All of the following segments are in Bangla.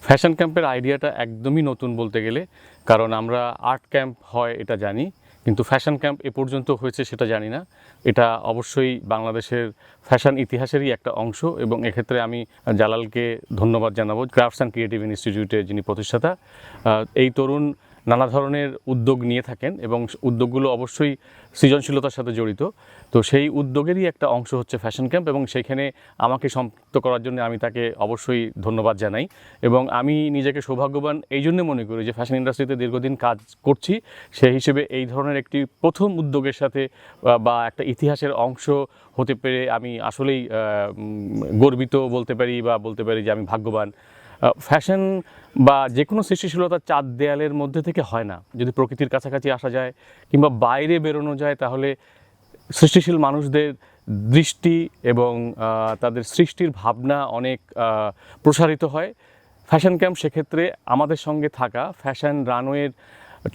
ফ্যাশন ক্যাম্পের আইডিয়াটা একদমই নতুন বলতে গেলে, কারণ আমরা আর্ট ক্যাম্প হয় এটা জানি, কিন্তু ফ্যাশন ক্যাম্প এ পর্যন্ত হয়েছে সেটা জানি না। এটা অবশ্যই বাংলাদেশের ফ্যাশন ইতিহাসেরই একটা অংশ, এবং এক্ষেত্রে আমি জালালকে ধন্যবাদ জানাবো, ক্রাফটস অ্যান্ড ক্রিয়েটিভ ইনস্টিটিউটের যিনি প্রতিষ্ঠাতা। এই তরুণ নানা ধরনের উদ্যোগ নিয়ে থাকেন এবং উদ্যোগগুলো অবশ্যই সৃজনশীলতার সাথে জড়িত। তো সেই উদ্যোগেরই একটা অংশ হচ্ছে ফ্যাশন ক্যাম্প, এবং সেইখানে আমাকে সম্পৃক্ত করার জন্য আমি তাকে অবশ্যই ধন্যবাদ জানাই। এবং আমি নিজেকে সৌভাগ্যবান এই জন্য মনে করি যে ফ্যাশন ইন্ডাস্ট্রিতে দীর্ঘদিন কাজ করছি, সেই হিসেবে এই ধরনের একটি প্রথম উদ্যোগের সাথে বা একটা ইতিহাসের অংশ হতে পেরে আমি আসলেই গর্বিত বলতে পারি, বা বলতে পারি যে আমি ভাগ্যবান। ফ্যাশন বা যে কোনো সৃষ্টিশীলতার চার দেয়ালের মধ্যে থেকে হয় না। যদি প্রকৃতির কাছাকাছি আসা যায় কিংবা বাইরে বেরোনো যায়, তাহলে সৃষ্টিশীল মানুষদের দৃষ্টি এবং তাদের সৃষ্টির ভাবনা অনেক প্রসারিত হয়। ফ্যাশন ক্যাম্প সেক্ষেত্রে আমাদের সঙ্গে থাকা ফ্যাশন রানওয়ের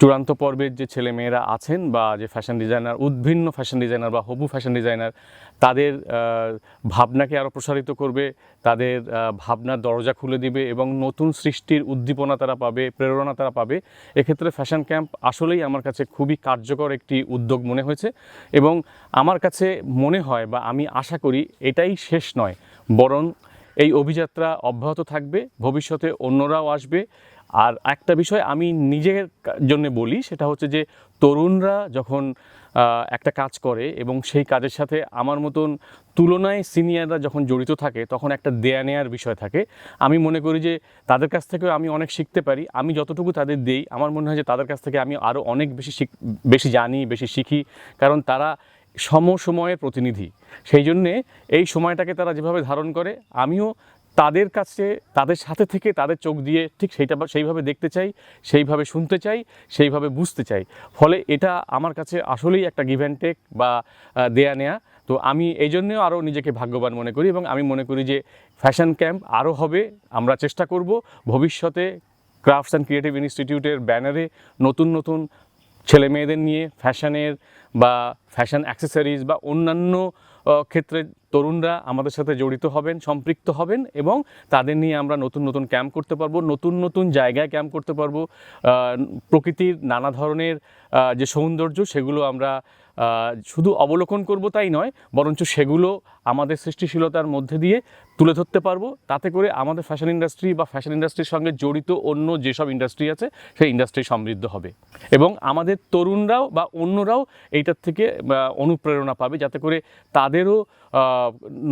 চূড়ান্ত পর্বের যে ছেলেমেয়েরা আছেন, বা যে ফ্যাশন ডিজাইনার, উদ্ভিন্ন ফ্যাশন ডিজাইনার বা হবু ফ্যাশন ডিজাইনার, তাদের ভাবনাকে আরও প্রসারিত করবে, তাদের ভাবনার দরজা খুলে দিবে এবং নতুন সৃষ্টির উদ্দীপনা তারা পাবে, প্রেরণা তারা পাবে। এক্ষেত্রে ফ্যাশন ক্যাম্প আসলেই আমার কাছে খুবই কার্যকর একটি উদ্যোগ মনে হয়েছে, এবং আমার কাছে মনে হয় বা আমি আশা করি এটাই শেষ নয়, বরং এই অভিযাত্রা অব্যাহত থাকবে, ভবিষ্যতে অন্যরাও আসবে। আর একটা বিষয় আমি নিজের জন্য বলি, সেটা হচ্ছে যে তরুণরা যখন একটা কাজ করে এবং সেই কাজের সাথে আমার মতন তুলনায় সিনিয়ররা যখন জড়িত থাকে, তখন একটা দেয়া নেয়ার বিষয় থাকে। আমি মনে করি যে তাদের কাছ থেকেও আমি অনেক শিখতে পারি। আমি যতটুকু তাদের দেই, আমার মনে হয় যে তাদের কাছ থেকে আমি আরও অনেক বেশি জানি, বেশি শিখি, কারণ তারা সময়ের প্রতিনিধি। সেই জন্যে এই সময়টাকে তারা যেভাবে ধারণ করে, আমিও তাদের কাছে, তাদের সাথে থেকে, তাদের চোখ দিয়ে ঠিক সেইভাবে দেখতে চাই, সেইভাবে শুনতে চাই, সেইভাবে বুঝতে চাই। ফলে এটা আমার কাছে আসলেই একটা গিভ অ্যান্ড টেক বা দেয়া নেয়া। তো আমি এই জন্যেও আরও নিজেকে ভাগ্যবান মনে করি, এবং আমি মনে করি যে ফ্যাশন ক্যাম্প আরও হবে। আমরা চেষ্টা করব ভবিষ্যতে ক্রাফটস অ্যান্ড ক্রিয়েটিভ ইনস্টিটিউটের ব্যানারে নতুন নতুন ছেলে মেয়েদের নিয়ে ফ্যাশনের বা ফ্যাশন অ্যাক্সেসরিজ বা অন্যান্য ক্ষেত্রে তরুণরা আমাদের সাথে জড়িত হবেন, সম্পৃক্ত হবেন, এবং তাদের নিয়ে আমরা নতুন নতুন ক্যাম্প করতে পারবো, নতুন নতুন জায়গায় ক্যাম্প করতে পারবো। প্রকৃতির নানা ধরনের যে সৌন্দর্য, সেগুলো আমরা শুধু অবলোকন করব তাই নয়, বরঞ্চ সেগুলো আমাদের সৃষ্টিশীলতার মধ্যে দিয়ে তুলে ধরতে পারবো। তাতে করে আমাদের ফ্যাশন ইন্ডাস্ট্রি বা ফ্যাশন ইন্ডাস্ট্রির সঙ্গে জড়িত অন্য যেসব ইন্ডাস্ট্রি আছে, সেই ইন্ডাস্ট্রি সমৃদ্ধ হবে, এবং আমাদের তরুণরাও বা অন্যরাও এইটার থেকে অনুপ্রেরণা পাবে, যাতে করে তাদেরও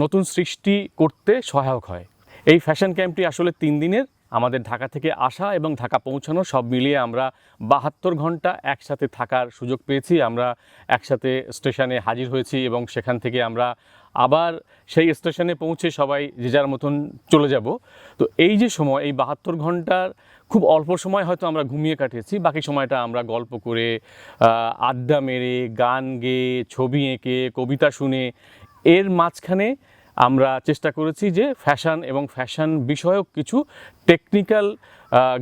নতুন সৃষ্টি করতে সহায়ক হয়। এই ফ্যাশন ক্যাম্পটি আসলে 3 দিনের। আমাদের ঢাকা থেকে আসা এবং ঢাকা পৌঁছানো সব মিলিয়ে আমরা 72 ঘন্টা একসাথে থাকার সুযোগ পেয়েছি। আমরা একসাথে স্টেশনে হাজির হয়েছি, এবং সেখান থেকে আমরা আবার সেই স্টেশনে পৌঁছে সবাই যে যার মতন চলে যাব। তো এই যে সময়, এই 72 ঘন্টার খুব অল্প সময় হয়তো আমরা ঘুমিয়ে কাটিয়েছি, বাকি সময়টা আমরা গল্প করে, আড্ডা মেরে, গান গেয়ে, ছবি এঁকে, কবিতা শুনে, এর মাঝখানে আমরা চেষ্টা করেছি যে ফ্যাশন এবং ফ্যাশন বিষয়ক কিছু টেকনিক্যাল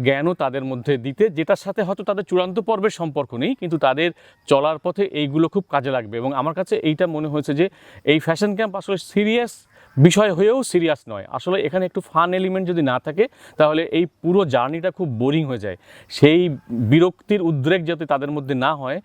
জ্ঞানও তাদের মধ্যে দিতে, যেটার সাথে হয়তো তাদের চূড়ান্ত পর্বের সম্পর্ক নেই, কিন্তু তাদের চলার পথে এইগুলো খুব কাজে লাগবে। এবং আমার কাছে এইটা মনে হয়েছে যে এই ফ্যাশন ক্যাম্প আসলে সিরিয়াস বিষয় হয়েও সিরিয়াস নয়। আসলে এখানে একটু ফান এলিমেন্ট যদি না থাকে, তাহলে এই পুরো জার্নিটা খুব বোরিং হয়ে যায়। সেই বিরক্তির উদ্রেক যাতে তাদের মধ্যে না হয়,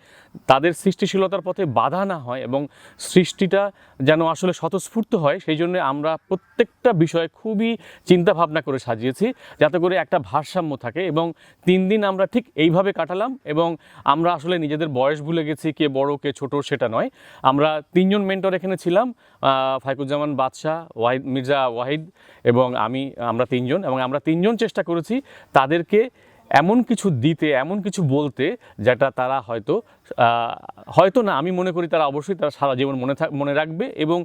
তাদের সৃষ্টিশীলতার পথে বাধা না হয়, এবং সৃষ্টিটা যেন আসলে স্বতঃস্ফূর্ত হয়, সেই জন্য আমরা প্রত্যেকটা বিষয় খুবই চিন্তা ভাবনা করে সাজিয়েছি, যাতে করে একটা ভারসাম্য থাকে। এবং 3 দিন আমরা ঠিক এইভাবে কাটালাম, এবং আমরা আসলে নিজেদের বয়স ভুলে গেছি, কে বড় কে ছোট সেটা নয়। আমরা 3 জন মেন্টর এখানে ছিলাম, ফাইকুজ্জামান বাদশাহ, মির্জা ওয়াহিদ এবং আমি। আমরা 3 জন, এবং আমরা 3 জন চেষ্টা করেছি তাদেরকে এমন কিছু দিতে, এমন কিছু বলতে, যেটা তারা হয়তো না, আমি মনে করি তারা অবশ্যই তারা সারা জীবন মনে রাখবে। এবং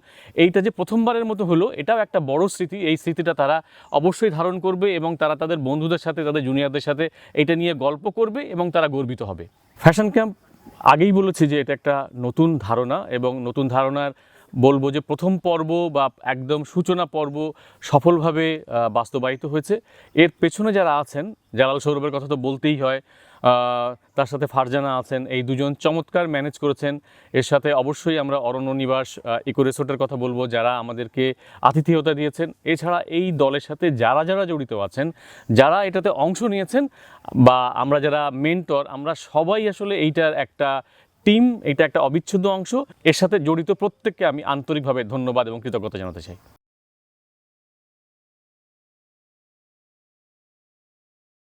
এইটা যে প্রথমবারের মতো হলো, এটাও একটা বড় স্মৃতি। এই স্মৃতিটা তারা অবশ্যই ধারণ করবে, এবং তারা তাদের বন্ধুদের সাথে, তাদের জুনিয়রদের সাথে এটা নিয়ে গল্প করবে, এবং তারা গর্বিত হবে। ফ্যাশন ক্যাম্প, আগেই বলেছি যে এটা একটা নতুন ধারণা, এবং নতুন ধারণার বলবো যে প্রথম পর্ব বা একদম সূচনা পর্ব সফলভাবে বাস্তবায়িত হয়েছে। এর পেছনে যারা আছেন, জালাল সৌরভের কথা তো বলতেই হয়, তার সাথে ফারজানা আছেন, এই দুজন চমৎকার ম্যানেজ করেছেন। এর সাথে অবশ্যই আমরা অরণ্য নিবাস ইকো রিসোর্টের কথা বলবো, যারা আমাদেরকে আতিথেয়তা দিয়েছেন। এছাড়া এই দলের সাথে যারা যারা জড়িত আছেন, যারা এটাতে অংশ নিয়েছেন, বা আমরা যারা মেন্টর, আমরা সবাই আসলে এইটার একটা টিম, এটা একটা অবিচ্ছেদ্য অংশ। এর সাথে জড়িত প্রত্যেককে আমি আন্তরিকভাবে ধন্যবাদ এবং কৃতজ্ঞতা জানাতে চাই।